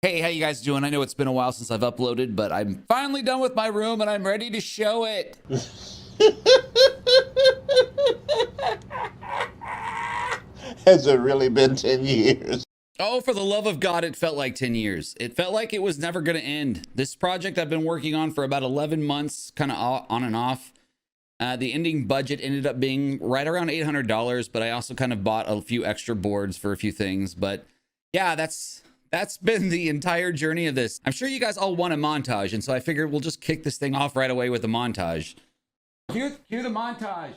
Hey, how you guys doing? I know it's been a while since I've uploaded, but I'm finally done with my room and I'm ready to show it. Has it really been 10 years? Oh, for the love of God, it felt like 10 years. It felt like it was never going to end. This project I've been working on for about 11 months, kind of on and off. The ending budget ended up being right around $800, but I also kind of bought a few extra boards for a few things. But yeah, that's been the entire journey of this. I'm sure you guys all want a montage, and so I figured we'll just kick this thing off right away with a montage. Cue the montage.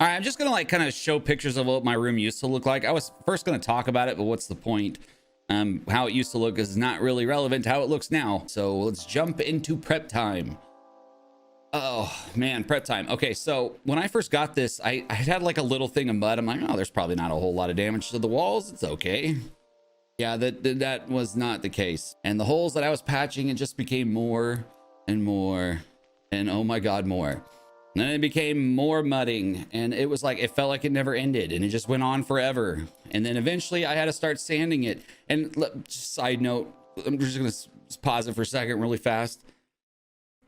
All right, I'm just gonna like kind of show pictures of what my room used to look like. I was first gonna talk about it, but what's the point? How it used to look is not really relevant to how it looks now. So let's jump into prep time. Oh man, prep time. Okay, so when I first got this, I had like a little thing of mud. I'm like, oh, there's probably not a whole lot of damage to the walls. It's okay. Yeah, that was not the case. And the holes that I was patching, it just became more and more, and oh my God, more. And then it became more mudding, and it was like, it felt like it never ended, and it just went on forever. And then eventually I had to start sanding it. And just side note, I'm just gonna pause it for a second really fast.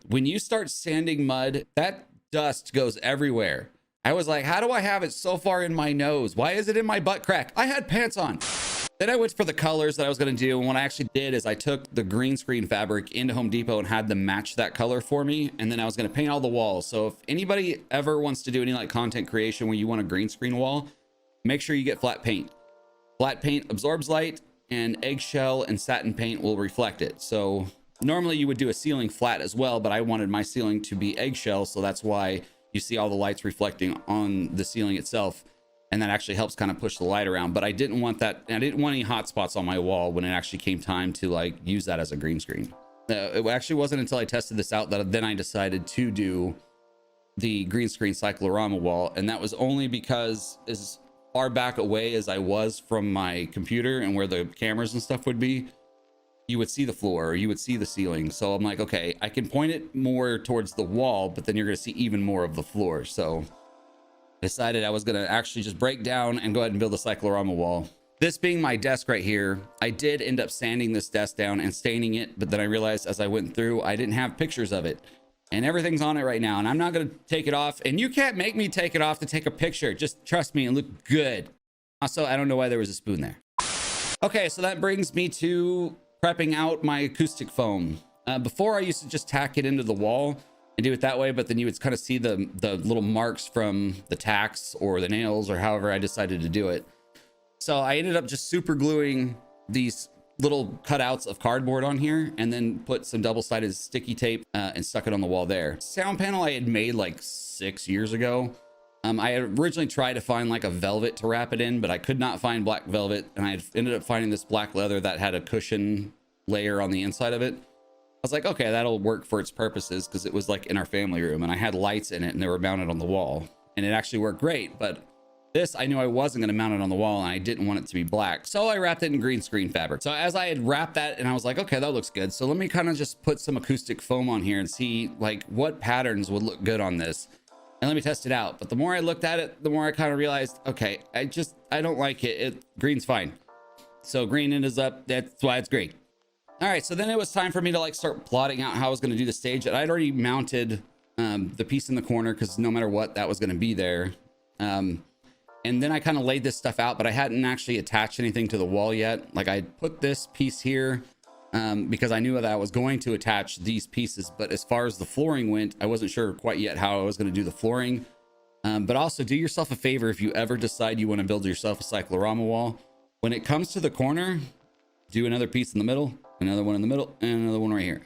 When you start sanding mud, that dust goes everywhere. I was like, how do I have it so far in my nose? Why is it in my butt crack? I had pants on. Then I went for the colors that I was going to do. And what I actually did is I took the green screen fabric into Home Depot and had them match that color for me. And then I was going to paint all the walls. So if anybody ever wants to do any like content creation where you want a green screen wall, make sure you get flat paint. Flat paint absorbs light, and eggshell and satin paint will reflect it. So normally you would do a ceiling flat as well, but I wanted my ceiling to be eggshell. So that's why you see all the lights reflecting on the ceiling itself. And that actually helps kind of push the light around. But I didn't want that. I didn't want any hot spots on my wall when it actually came time to like use that as a green screen. It actually wasn't until I tested this out that then I decided to do the green screen cyclorama wall. And that was only because as far back away as I was from my computer and where the cameras and stuff would be, you would see the floor or you would see the ceiling. So I'm like, okay, I can point it more towards the wall, but then you're going to see even more of the floor. So decided I was going to actually just break down and go ahead and build a cyclorama wall. This being my desk right here, I did end up sanding this desk down and staining it, but then I realized as I went through, I didn't have pictures of it. And everything's on it right now, and I'm not going to take it off. And you can't make me take it off to take a picture. Just trust me and look good. Also, I don't know why there was a spoon there. Okay, so that brings me to prepping out my acoustic foam. Before I used to just tack it into the wall and do it that way, but then you would kind of see the little marks from the tacks or the nails or however I decided to do it. So I ended up just super gluing these little cutouts of cardboard on here and then put some double-sided sticky tape and stuck it on the wall there. Sound panel I had made like 6 years ago. I had originally tried to find like a velvet to wrap it in, but I could not find black velvet, and I ended up finding this black leather that had a cushion layer on the inside of it. I was like, okay, that'll work for its purposes because it was like in our family room and I had lights in it and they were mounted on the wall, and it actually worked great. But this, I knew I wasn't going to mount it on the wall and I didn't want it to be black. So I wrapped it in green screen fabric. So as I had wrapped that, and I was like, okay, that looks good. So let me kind of just put some acoustic foam on here and see like what patterns would look good on this. And let me test it out. But the more I looked at it, the more I kind of realized, okay, I don't like it. Green's fine. So green ends up, that's why it's great. All right, so then it was time for me to like start plotting out how I was going to do the stage. And I'd already mounted the piece in the corner because no matter what, that was going to be there. And then I kind of laid this stuff out, but I hadn't actually attached anything to the wall yet. Like I put this piece here because I knew that I was going to attach these pieces. But as far as the flooring went, I wasn't sure quite yet how I was going to do the flooring. But also do yourself a favor if you ever decide you want to build yourself a cyclorama wall. When it comes to the corner, do another piece in the middle, another one in the middle, and another one right here.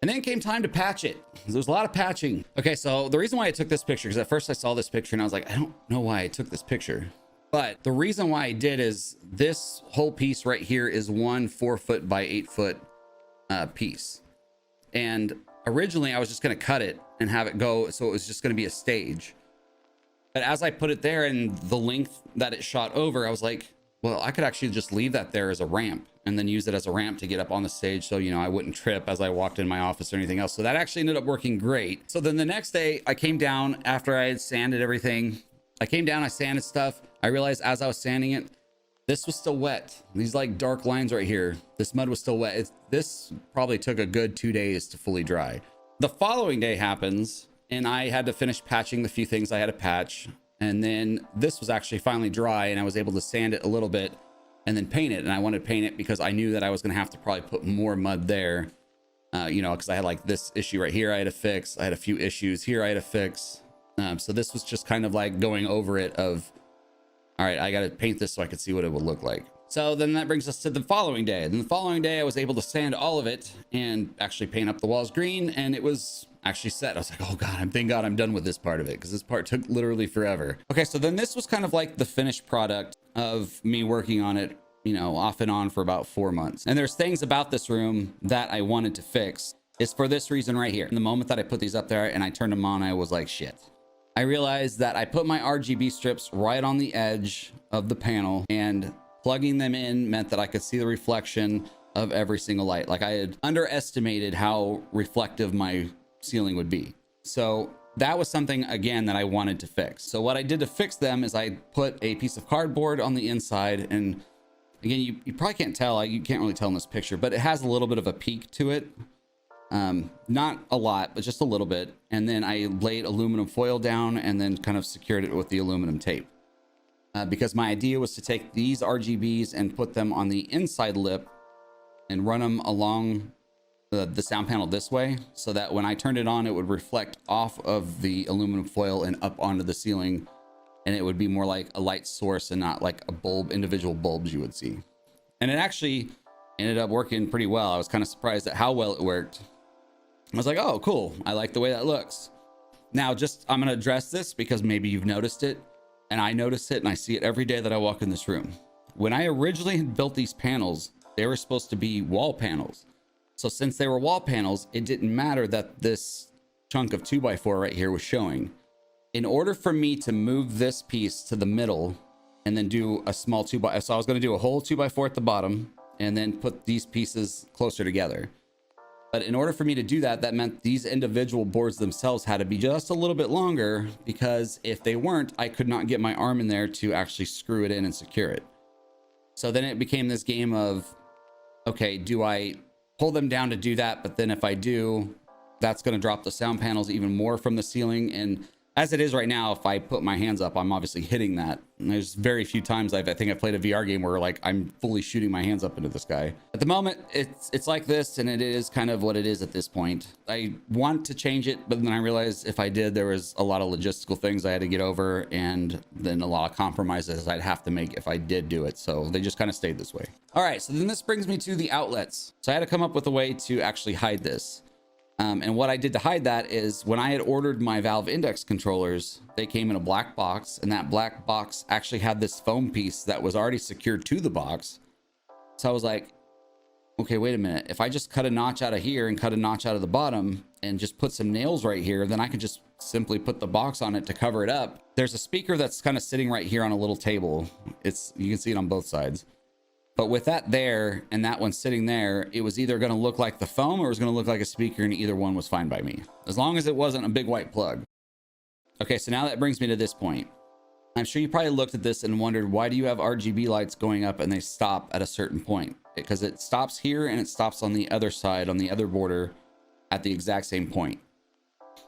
And then came time to patch it. There's a lot of patching. Okay, so the reason why I took this picture, because at first I saw this picture and I was like, I don't know why I took this picture. But the reason why I did is this whole piece right here is one 4-foot by 8-foot piece. And originally I was just going to cut it and have it go, so it was just going to be a stage. But as I put it there and the length that it shot over, I was like, well, I could actually just leave that there as a ramp and then use it as a ramp to get up on the stage, so you know I wouldn't trip as I walked in my office or anything else. So that actually ended up working great. So then the next day I came down after I had sanded everything. I came down, I sanded stuff. I realized as I was sanding it, this was still wet. These like dark lines right here, this mud was still wet. This probably took a good 2 days to fully dry. The following day happens and I had to finish patching the few things I had to patch. And then this was actually finally dry and I was able to sand it a little bit and then paint it. And I wanted to paint it because I knew that I was going to have to probably put more mud there, you know, because I had like this issue right here I had to fix. I had a few issues here I had to fix. So this was just kind of like going over it of, all right, I got to paint this so I could see what it would look like. So then that brings us to the following day. Then the following day I was able to sand all of it and actually paint up the walls green, and it was actually set. I was like, oh God, thank God I'm done with this part of it, because this part took literally forever. Okay, so then this was kind of like the finished product of me working on it, you know, off and on for about 4 months. And there's things about this room that I wanted to fix. It's for this reason right here. The moment that I put these up there and I turned them on, I was like, shit. I realized that I put my RGB strips right on the edge of the panel, and plugging them in meant that I could see the reflection of every single light. Like I had underestimated how reflective my ceiling would be. So that was something again that I wanted to fix. So what I did to fix them is I put a piece of cardboard on the inside, and again, you probably can't tell, you can't really tell in this picture, but it has a little bit of a peak to it. Not a lot, but just a little bit. And then I laid aluminum foil down and then kind of secured it with the aluminum tape. Because my idea was to take these RGBs and put them on the inside lip and run them along the sound panel this way, so that when I turned it on, it would reflect off of the aluminum foil and up onto the ceiling, and it would be more like a light source and not like a bulb, individual bulbs you would see. And it actually ended up working pretty well. I was kind of surprised at how well it worked. I was like, oh, cool. I like the way that looks. Now, I'm going to address this because maybe you've noticed it, and I notice it, and I see it every day that I walk in this room. When I originally had built these panels, they were supposed to be wall panels. So since they were wall panels, it didn't matter that this chunk of 2x4 right here was showing. In order for me to move this piece to the middle and then do a small so I was going to do a whole 2x4 at the bottom and then put these pieces closer together. But in order for me to do that, that meant these individual boards themselves had to be just a little bit longer, because if they weren't, I could not get my arm in there to actually screw it in and secure it. So then it became this game of, okay, do I pull them down to do that? But then if I do, that's going to drop the sound panels even more from the ceiling. And as it is right now, if I put my hands up, I'm obviously hitting that. And there's very few times I think I've played a VR game where like I'm fully shooting my hands up into the sky. At the moment, it's like this, and it is kind of what it is at this point. I want to change it, but then I realized if I did, there was a lot of logistical things I had to get over, and then a lot of compromises I'd have to make if I did do it. So they just kind of stayed this way. All right, so then this brings me to the outlets. So I had to come up with a way to actually hide this. And what I did to hide that is when I had ordered my Valve Index controllers, they came in a black box, and that black box actually had this foam piece that was already secured to the box. So I was like, okay, wait a minute. If I just cut a notch out of here and cut a notch out of the bottom and just put some nails right here, then I can just simply put the box on it to cover it up. There's a speaker that's kind of sitting right here on a little table. You can see it on both sides. But with that there and that one sitting there, it was either going to look like the foam or it was going to look like a speaker, and either one was fine by me, as long as it wasn't a big white plug. Okay, so now that brings me to this point. I'm sure you probably looked at this and wondered, why do you have RGB lights going up and they stop at a certain point? Because it stops here and it stops on the other side, on the other border, at the exact same point.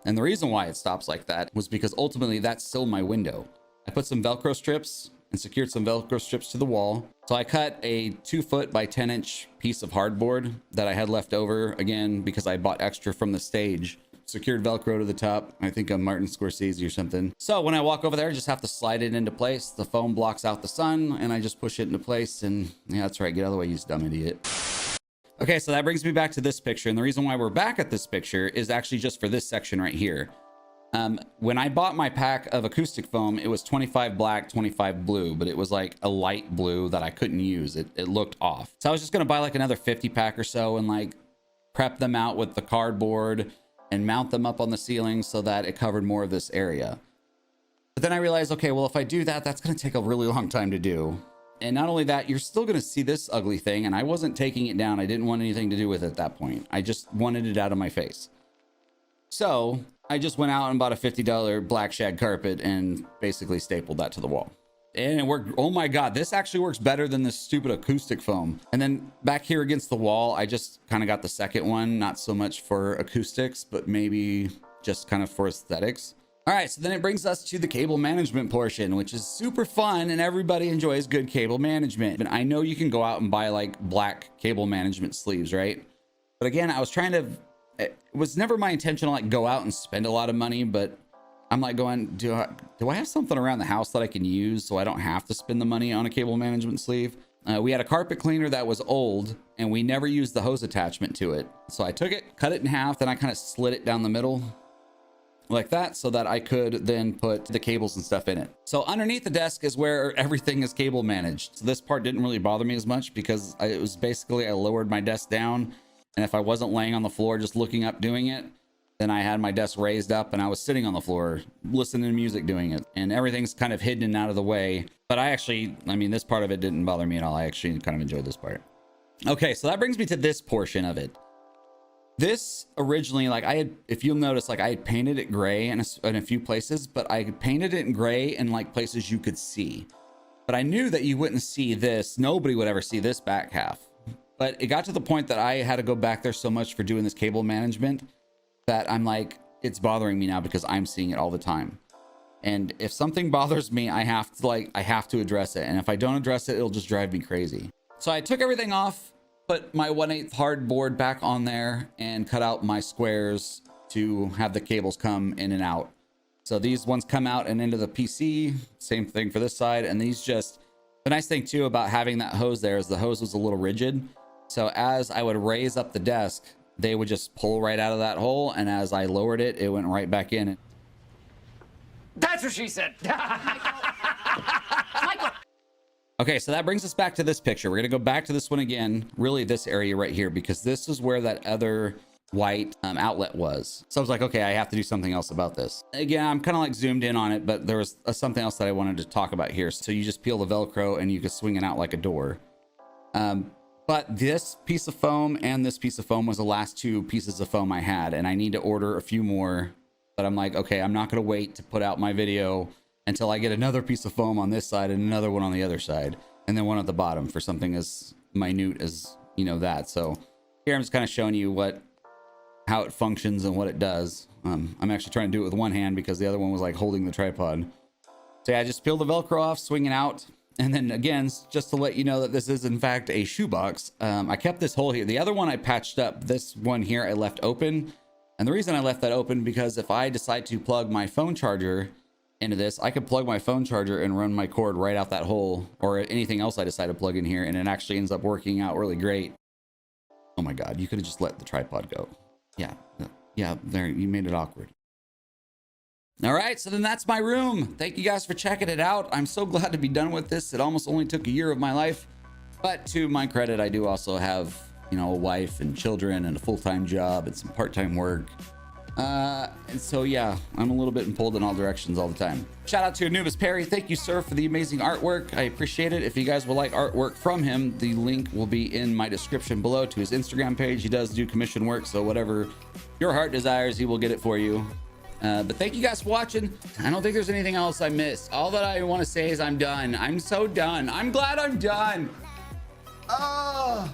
And the reason why it stops like that was because ultimately that's still my window. I put some Velcro strips and secured some Velcro strips to the wall So I cut a 2 foot by 10 inch piece of hardboard that I had left over, again, because I bought extra from the stage. Secured Velcro to the top. I think I'm Martin Scorsese or something. So when I walk over there, I just have to slide it into place. The foam blocks out the sun and I just push it into place, and yeah, that's right. Get out of the way, you dumb idiot. Okay, so that brings me back to this picture. And the reason why we're back at this picture is actually just for this section right here. When I bought my pack of acoustic foam, it was 25 black, 25 blue, but it was like a light blue that I couldn't use. It looked off. So I was just going to buy like another 50 pack or so and like prep them out with the cardboard and mount them up on the ceiling so that it covered more of this area. But then I realized, okay, well, if I do that, that's going to take a really long time to do. And not only that, you're still going to see this ugly thing. And I wasn't taking it down. I didn't want anything to do with it at that point. I just wanted it out of my face. So I just went out and bought a $50 black shag carpet and basically stapled that to the wall. And it worked. Oh my God, this actually works better than this stupid acoustic foam. And then back here against the wall, I just kind of got the second one, not so much for acoustics, but maybe just kind of for aesthetics. All right, so then it brings us to the cable management portion, which is super fun and everybody enjoys good cable management. But I know you can go out and buy like black cable management sleeves, right? But again, I was trying to, it was never my intention to like go out and spend a lot of money, but I'm like going, do I have something around the house that I can use so I don't have to spend the money on a cable management sleeve? We had a carpet cleaner that was old and we never used the hose attachment to it. So I took it, cut it in half, then I kind of slid it down the middle like that so that I could then put the cables and stuff in it. So underneath the desk is where everything is cable managed. So this part didn't really bother me as much because it was basically, I lowered my desk down, and if I wasn't laying on the floor just looking up doing it, then I had my desk raised up and I was sitting on the floor listening to music doing it, and everything's kind of hidden and out of the way. But I mean, this part of it didn't bother me at all. I actually kind of enjoyed this part. Okay, so that brings me to this portion of it. This originally, like if you'll notice, like I had painted it gray in a few places, but I painted it in gray in like places you could see. But I knew that you wouldn't see this. Nobody would ever see this back half. But it got to the point that I had to go back there so much for doing this cable management that I'm like, it's bothering me now because I'm seeing it all the time. And if something bothers me, I have to address it. And if I don't address it, it'll just drive me crazy. So I took everything off, put my 1/8 hardboard back on there, and cut out my squares to have the cables come in and out. So these ones come out and into the PC, same thing for this side. And these just, the nice thing too about having that hose there is the hose was a little rigid. So as I would raise up the desk, they would just pull right out of that hole, and as I lowered it, it went right back in. That's what she said. Okay, so that brings us back to this picture. We're gonna go back to this one again, really this area right here, because this is where that other white outlet was. So I was like, okay, I have to do something else about this. Again, I'm kind of like zoomed in on it, but there was something else that I wanted to talk about here. So you just peel the Velcro and you can swing it out like a door. But this piece of foam and this piece of foam was the last two pieces of foam I had, and I need to order a few more. But I'm like, okay, I'm not going to wait to put out my video until I get another piece of foam on this side and another one on the other side, and then one at the bottom for something as minute as, you know, that. So here I'm just kind of showing you how it functions and what it does. I'm actually trying to do it with one hand because the other one was like holding the tripod. So yeah, I just peel the Velcro off, swing it out. And then again, just to let you know that this is in fact a shoebox. I kept this hole here. The other one I patched up. This one here I left open. And the reason I left that open, because if I decide to plug my phone charger into this, I could plug my phone charger and run my cord right out that hole, or anything else I decide to plug in here, and it actually ends up working out really great. Oh my God, you could have just let the tripod go. Yeah, there, you made it awkward. All right, so then that's my room. Thank you guys for checking it out. I'm so glad to be done with this. It almost only took a year of my life, but to my credit, I do also have, you know, a wife and children and a full-time job and some part-time work. And so yeah, I'm a little bit pulled in all directions all the time. Shout out to Anubis Perry. Thank you, sir, for the amazing artwork. I appreciate it. If you guys would like artwork from him, the link will be in my description below to his Instagram page. He does do commission work, so whatever your heart desires, he will get it for you. But thank you guys for watching. I don't think there's anything else I missed. All that I want to say is I'm done. I'm so done. I'm glad I'm done. Oh.